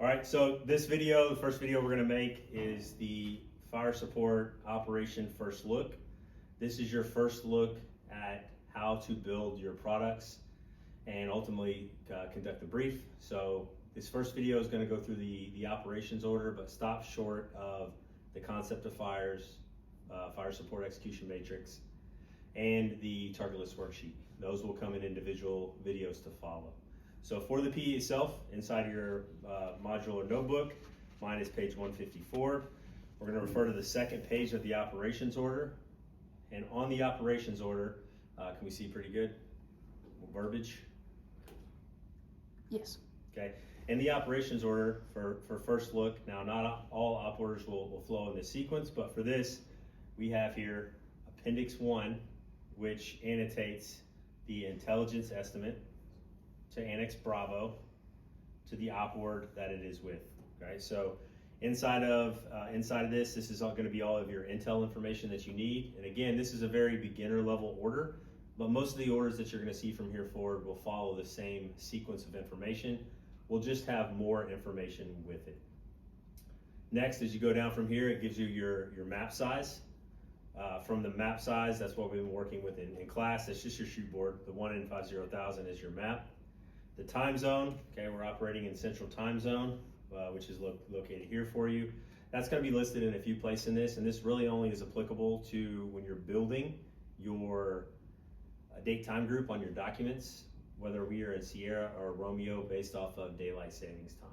All right, so this video, the first video we're gonna make is the Fire Support Operation First Look. This is your first look at how to build your products and ultimately conduct the brief. So this first video is gonna go through the operations order, but stop short of the concept of fires, fire support execution matrix, and the target list worksheet. Those will come in individual videos to follow. So for the PE itself, inside of your module or notebook, mine is page 154. We're going to refer to the second page of the operations order. And on the operations order, can we see pretty good? Verbiage? Yes. Okay. In the operations order for first look, now not all op orders will flow in this sequence, but for this, we have here Appendix 1, which annotates the intelligence estimate to Annex Bravo to the OPORD that it is with. Okay, so inside of this is going to be all of your intel information that you need. And again, this is a very beginner level order, but most of the orders that you're going to see from here forward will follow the same sequence of information. We'll just have more information with it. Next, as you go down from here, it gives you your map size. From the map size, that's what we've been working with in class. That's just your shoot board. The 1 in 50,000 is your map. The time zone, okay, we're operating in Central Time Zone, which is located here for you. That's going to be listed in a few places in this, and this really only is applicable to when you're building your date time group on your documents, whether we are in Sierra or Romeo based off of daylight savings time.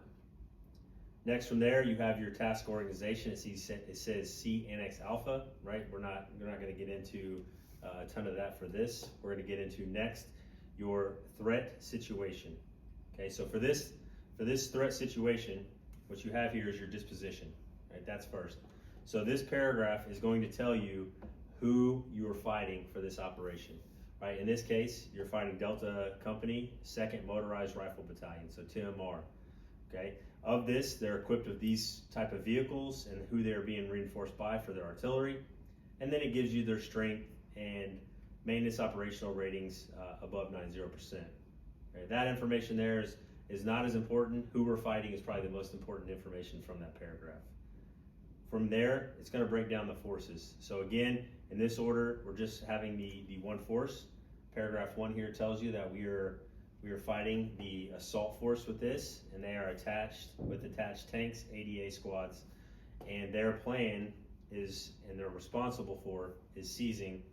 Next from there, you have your task organization. It says C Annex Alpha, right? We're not going to get into a ton of that for this. We're going to get into next your threat situation. Okay, so for this threat situation, what you have here is your disposition, right? That's first. So this paragraph is going to tell you who you are fighting for this operation, right? In this case, you're fighting Delta Company, 2nd Motorized Rifle Battalion, so TMR. Okay, of this, they're equipped with these type of vehicles and who they're being reinforced by for their artillery, and then it gives you their strength and maintenance operational ratings above 90%. Okay, that information there is not as important. Who we're fighting is probably the most important information from that paragraph. From there, it's going to break down the forces. So again, in this order, we're just having the one force. Paragraph 1 here tells you that we are fighting the assault force with this, and they are attached with attached tanks, ADA squads, and their plan is, and they're responsible for, is seizing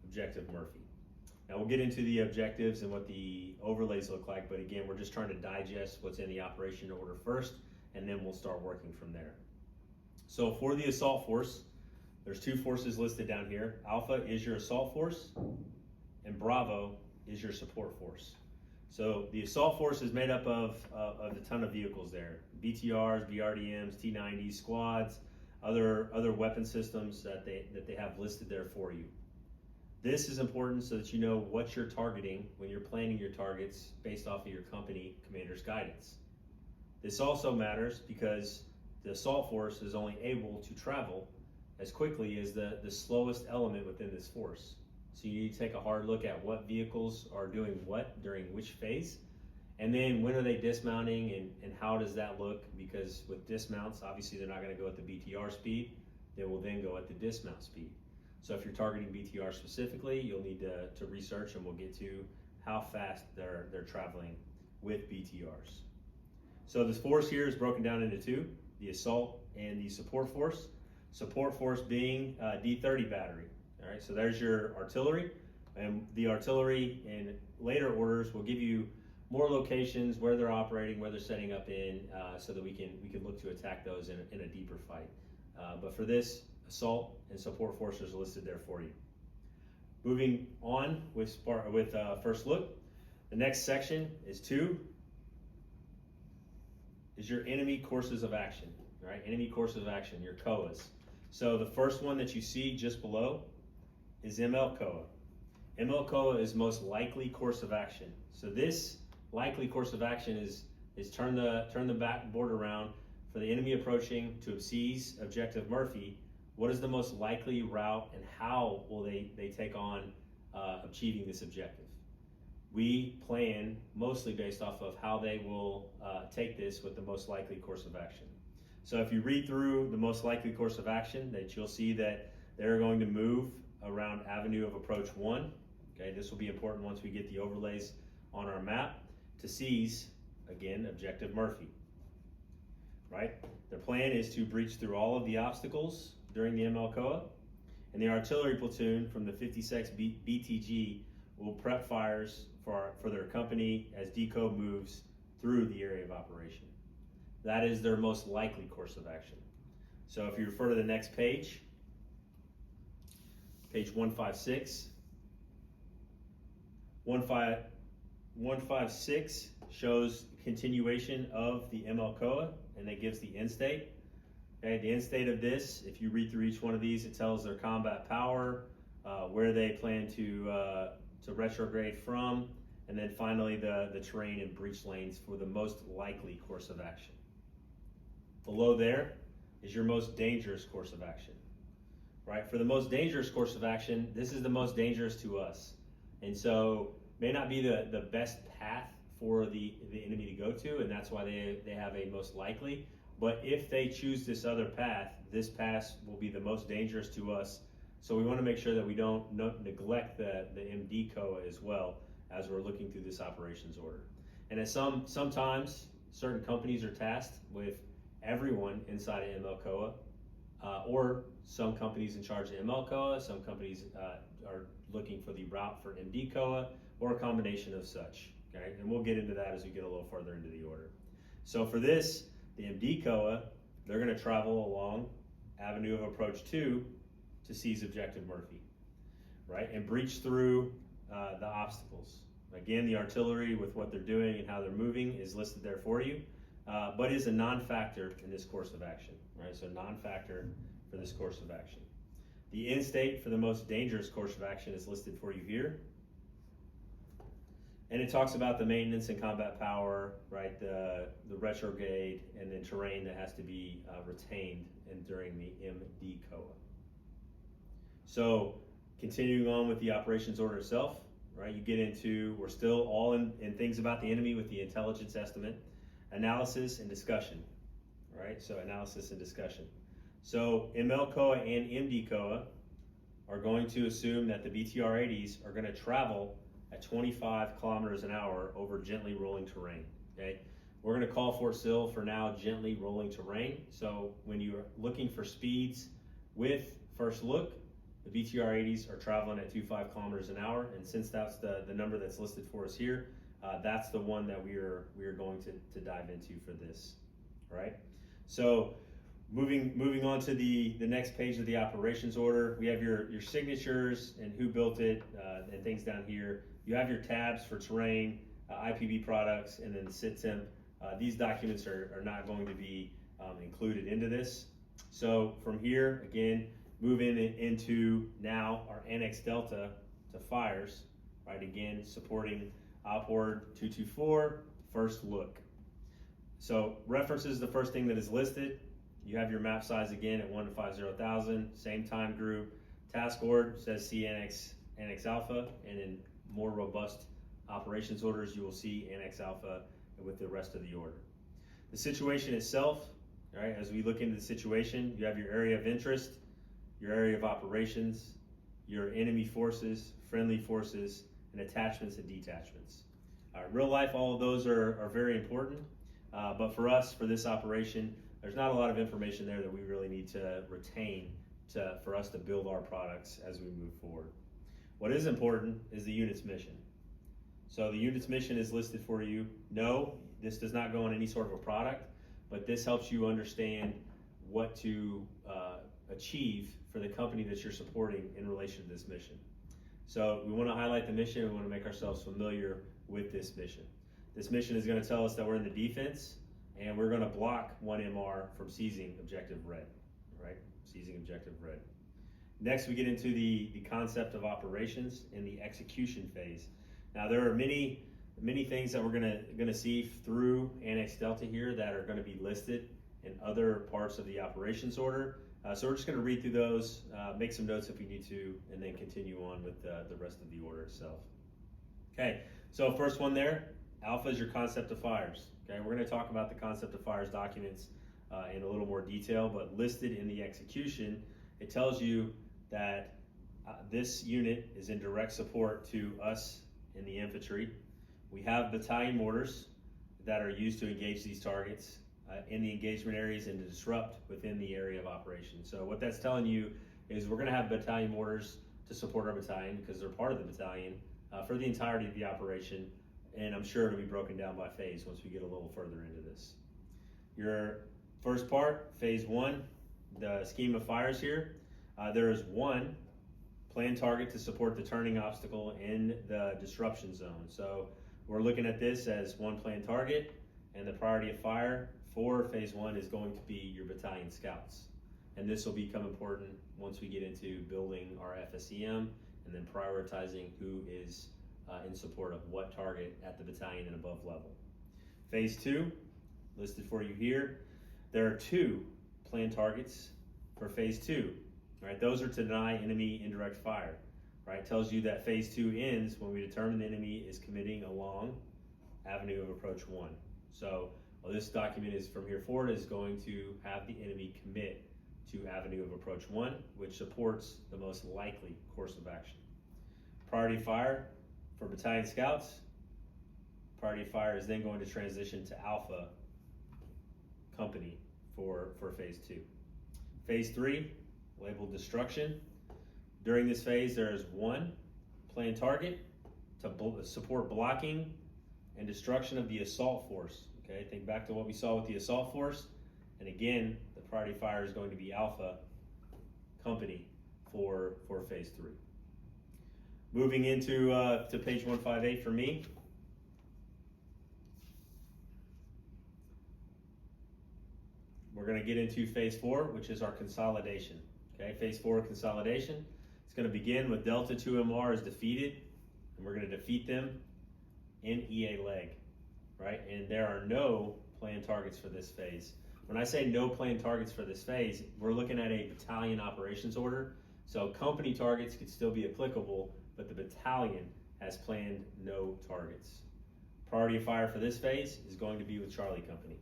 Objective Murphy. Now we'll get into the objectives and what the overlays look like, but again, we're just trying to digest what's in the operation order first, and then we'll start working from there. So for the assault force, there's 2 forces listed down here. Alpha is your assault force, and Bravo is your support force. So the assault force is made up of a ton of vehicles there. BTRs, BRDMs, T-90s, squads, other weapon systems that they have listed there for you. This is important so that you know what you're targeting when you're planning your targets based off of your company commander's guidance. This also matters because the assault force is only able to travel as quickly as the slowest element within this force. So you need to take a hard look at what vehicles are doing what during which phase, and then when are they dismounting and how does that look, because with dismounts, obviously they're not going to go at the BTR speed, they will then go at the dismount speed. So if you're targeting BTR specifically, you'll need to research, and we'll get to how fast they're traveling with BTRs. So this force here is broken down into 2, the assault and the support force. Support force being D30 battery. All right, so there's your artillery, and the artillery in later orders will give you more locations where they're operating, where they're setting up in, so that we can look to attack those in a deeper fight. But for this, assault and support forces are listed there for you. Moving on with first look, the next section is 2. Is your enemy courses of action, right? Enemy courses of action, your COAs. So the first one that you see just below is MLCOA. MLCOA is most likely course of action. So this likely course of action is turn the backboard around for the enemy approaching to seize Objective Murphy. What is the most likely route, and how will they take on achieving this objective? we plan mostly based off of how they will take this with the most likely course of action. So if you read through the most likely course of action, that you'll see that they're going to move around Avenue of Approach 1. Okay, this will be important once we get the overlays on our map to seize, again, Objective Murphy. Right? Their plan is to breach through all of the obstacles during the MLCOA, and the artillery platoon from the 56 BTG will prep fires for their company as DCO moves through the area of operation. That is their most likely course of action. So if you refer to the next page, page 156, 156 shows continuation of the MLCOA, and it gives the end state. Okay, the end state of this, if you read through each one of these, it tells their combat power, where they plan to retrograde from, and then finally the terrain and breach lanes for the most likely course of action. Below there is your most dangerous course of action. Right? For the most dangerous course of action, this is the most dangerous to us. And so may not be the best path for the enemy to go to, and that's why they have a most likely. But if they choose this other path, this path will be the most dangerous to us. So we want to make sure that we don't neglect the MD COA as well as we're looking through this operations order. And sometimes certain companies are tasked with everyone inside of MLCOA, or some companies in charge of MLCOA, some companies are looking for the route for MD COA, or a combination of such. Okay, and we'll get into that as we get a little further into the order. So for this, the MD COA, they're going to travel along Avenue of Approach 2 to seize Objective Murphy, right, and breach through the obstacles. Again, the artillery with what they're doing and how they're moving is listed there for you, but is a non-factor in this course of action, right? So non-factor for this course of action. The end state for the most dangerous course of action is listed for you here. And it talks about the maintenance and combat power, right? The retrograde, and then terrain that has to be retained during the MD COA. So continuing on with the operations order itself, right? You get into, we're still all in things about the enemy with the intelligence estimate, analysis and discussion, right? So analysis and discussion. So ML-COA and MD COA are going to assume that the BTR-80s are going to travel at 25 kilometers an hour over gently rolling terrain, okay? We're going to call Fort Sill for now gently rolling terrain. So when you're looking for speeds with First Look, the BTR-80s are traveling at 25 kilometers an hour, and since that's the number that's listed for us here, that's the one that we are going to dive into for this, all right? So moving on to the next page of the operations order, we have your signatures and who built it and things down here. You have your tabs for terrain, IPB products, and then the SITTEMP. These documents are not going to be included into this. So from here, again, move into now our Annex Delta to fires, right? Again, supporting OPORD 224, First Look. So references the first thing that is listed. You have your map size again at 1 to 50,000, same time group. Task order says see Annex Alpha, and in more robust operations orders, you will see Annex Alpha with the rest of the order. The situation itself, all right, as we look into the situation, you have your area of interest, your area of operations, your enemy forces, friendly forces, and attachments and detachments. Real life, all of those are very important, but for us, for this operation, there's not a lot of information there that we really need to retain for us to build our products as we move forward. What is important is the unit's mission. So the unit's mission is listed for you. No, this does not go on any sort of a product, but this helps you understand what to achieve for the company that you're supporting in relation to this mission. So we want to highlight the mission. We want to make ourselves familiar with this mission. This mission is going to tell us that we're in the defense, and we're going to block 1MR from seizing Objective Red, right? Seizing Objective Red. Next, we get into the concept of operations in the execution phase. Now, there are many things that we're gonna see through Annex Delta here that are going to be listed in other parts of the operations order. So we're just going to read through those, make some notes if we need to, and then continue on with the rest of the order itself. Okay, So first one there, Alpha is your concept of fires. Okay, we're going to talk about the concept of fires documents in a little more detail, but listed in the execution, it tells you that this unit is in direct support to us in the infantry. We have battalion mortars that are used to engage these targets in the engagement areas and to disrupt within the area of operation. So what that's telling you is we're going to have battalion mortars to support our battalion because they're part of the battalion for the entirety of the operation, and I'm sure it'll be broken down by phase once we get a little further into this. Your first part, phase one, the scheme of fires here, there is one planned target to support the turning obstacle in the disruption zone. So we're looking at this as one planned target, and the priority of fire for phase one is going to be your battalion scouts. And this will become important once we get into building our FSEM and then prioritizing who is in support of what target at the battalion and above level. Phase two, listed for you here, there are two planned targets for phase two. Right, those are to deny enemy indirect fire. Right, tells you that phase two ends when we determine the enemy is committing along avenue of approach one. So this document is from here forward is going to have the enemy commit to avenue of approach one, which supports the most likely course of action. Priority fire for battalion scouts. Priority fire is then going to transition to Alpha company for phase two. Phase three, labeled destruction. During this phase, there is one planned target to support blocking and destruction of the assault force. Okay, think back to what we saw with the assault force. And again, the priority fire is going to be Alpha company for phase three. Moving into to page 158 for me. We're going to get into phase four, which is our consolidation. Okay, phase four consolidation. It's going to begin with Delta 2MR is defeated, and we're going to defeat them in EA leg, right? And there are no planned targets for this phase. When I say no planned targets for this phase, we're looking at a battalion operations order. So company targets could still be applicable, but the battalion has planned no targets. Priority of fire for this phase is going to be with Charlie Company.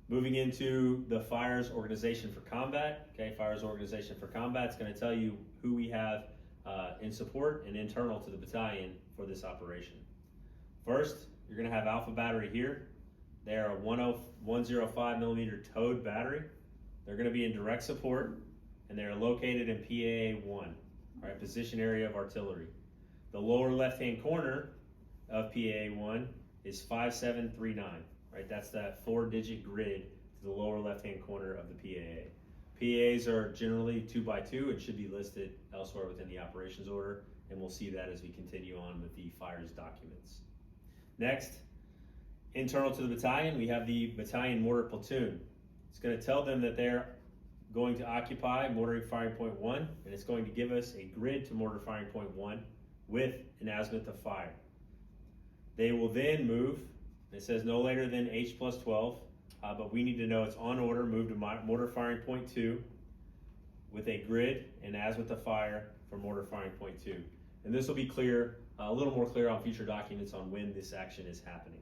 Moving into the fires organization for combat. Okay, fires organization for combat is going to tell you who we have in support and internal to the battalion for this operation. First, you're going to have Alpha Battery here. They are a 105 millimeter towed battery. They're going to be in direct support, and they are located in PAA 1, right, position area of artillery. The lower left-hand corner of PAA 1 is 5739. Right, that's that 4-digit grid to the lower left-hand corner of the PAA. PAAs are generally 2x2 and should be listed elsewhere within the operations order, and we'll see that as we continue on with the fires documents. Next, internal to the battalion, we have the battalion mortar platoon. It's going to tell them that they're going to occupy mortar firing point 1, and it's going to give us a grid to mortar firing point 1 with an azimuth of fire. They will then move. It says no later than H plus 12, but we need to know it's on order, move to mortar firing point 2 with a grid and azimuth of fire for mortar firing point 2. And this will be clear, a little more clear on future documents on when this action is happening.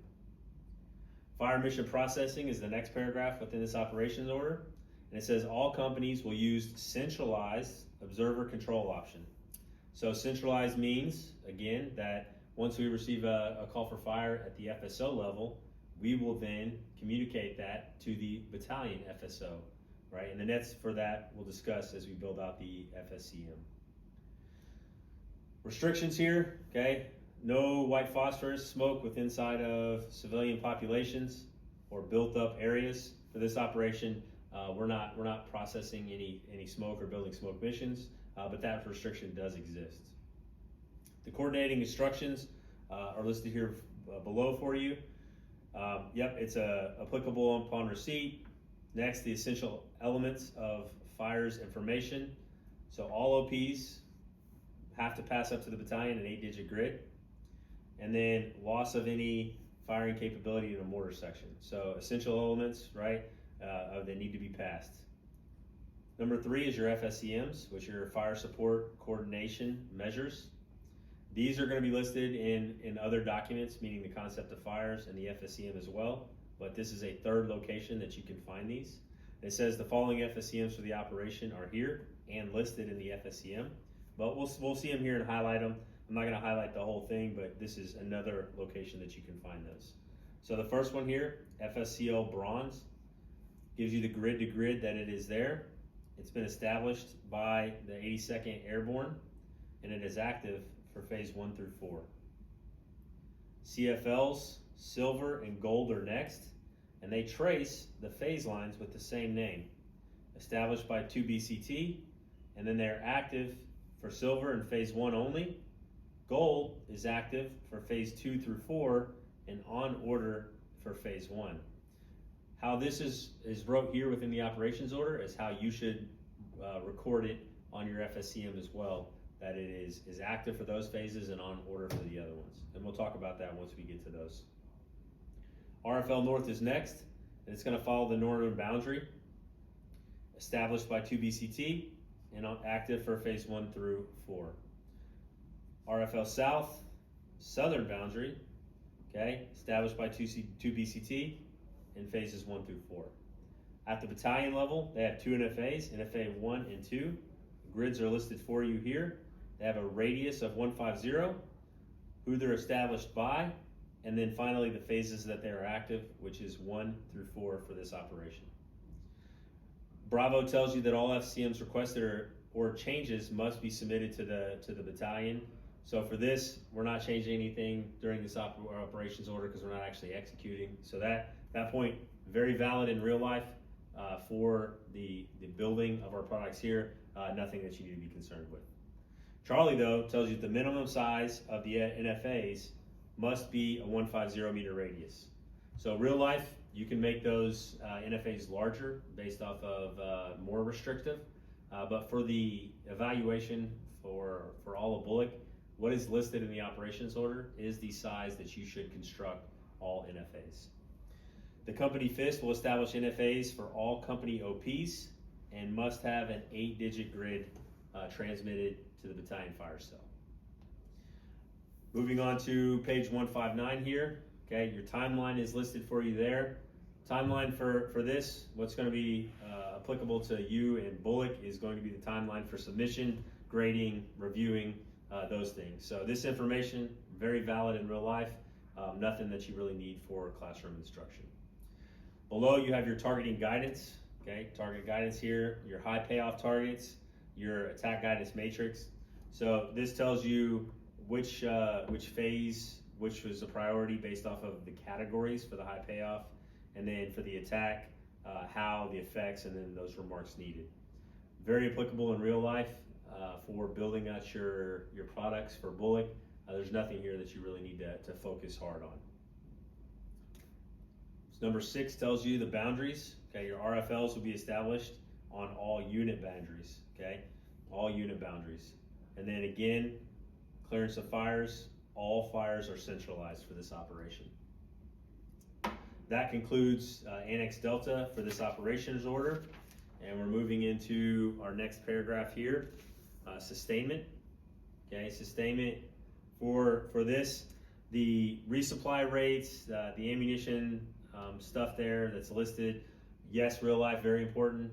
Fire mission processing is the next paragraph within this operations order. And it says all companies will use centralized observer control option. So centralized means, again, that once we receive a call for fire at the FSO level, we will then communicate that to the battalion FSO, right? And the nets for that we'll discuss as we build out the FSCM. Restrictions here, okay? No white phosphorus smoke within inside of civilian populations or built up areas for this operation. We're not processing any smoke or building smoke missions, but that restriction does exist. The coordinating instructions are listed here below for you. Yep, it's applicable upon receipt. Next, the essential elements of fires information. So all OPs have to pass up to the battalion an 8-digit grid. And then loss of any firing capability in a mortar section. So essential elements, right, that need to be passed. Number 3 is your FSCMs, which are your fire support coordination measures. These are going to be listed in other documents, meaning the concept of fires and the FSCM as well, but this is a third location that you can find these. It says the following FSCMs for the operation are here and listed in the FSCM, but we'll see them here and highlight them. I'm not going to highlight the whole thing, but this is another location that you can find those. So the first one here, FSCL Bronze, gives you the grid to grid that it is there. It's been established by the 82nd Airborne, and it is active for phase 1 through 4. CFLs, silver and gold are next, and they trace the phase lines with the same name, established by 2BCT, and then they're active for silver in phase 1 only. Gold is active for phase 2 through 4 and on order for phase 1. How this is wrote here within the operations order is how you should record it on your FSCM as well, that it is active for those phases and on order for the other ones. And we'll talk about that once we get to those. RFL North is next, and it's going to follow the northern boundary, established by 2BCT and active for phase 1 through 4. RFL South, southern boundary, okay, established by 2BCT in phases 1 through 4. At the battalion level, they have 2 NFAs, NFA 1 and 2. The grids are listed for you here. They have a radius of 150, who they're established by, and then finally the phases that they are active, which is 1 through 4 for this operation. Bravo tells you that all FCMs requested or changes must be submitted to the battalion. So for this, we're not changing anything during this operations order because we're not actually executing. So that point, very valid in real life for the building of our products here, nothing that you need to be concerned with. Charlie, though, tells you the minimum size of the NFAs must be a 150 meter radius. So real life, you can make those NFAs larger based off of more restrictive, but for the evaluation for all of Bullock, what is listed in the operations order is the size that you should construct all NFAs. The company FIST will establish NFAs for all company OPs and must have an 8-digit grid transmitted to the battalion fire cell. Moving on to page 159 here, okay, your timeline is listed for you there. Timeline for this, what's going to be applicable to you and Bullock is going to be the timeline for submission, grading, reviewing, those things. So this information, very valid in real life, nothing that you really need for classroom instruction. Below you have your targeting guidance, okay, target guidance here, your high payoff targets, your attack guidance matrix. So this tells you which phase, which was a priority based off of the categories for the high payoff, and then for the attack, how, the effects, and then those remarks needed. Very applicable in real life for building out your products for Bullock. There's nothing here that you really need to focus hard on. So number 6 tells you the boundaries. Okay, your RFLs will be established on all unit boundaries. Okay, all unit boundaries. And then again, clearance of fires. All fires are centralized for this operation. That concludes Annex Delta for this operations order, and we're moving into our next paragraph here, sustainment. Okay, sustainment for this, the resupply rates, the ammunition stuff there that's listed. Yes, real life, very important.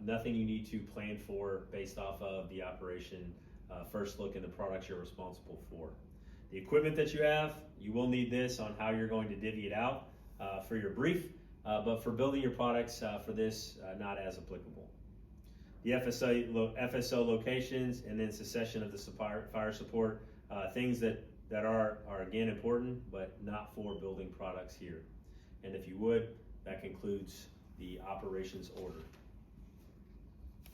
Nothing you need to plan for based off of the operation first look in the products you're responsible for. The equipment that you have, you will need this on how you're going to divvy it out for your brief, but for building your products for this, not as applicable. The FSO locations and then succession of the fire support, things that are again important, but not for building products here. And if you would, that concludes the operations order.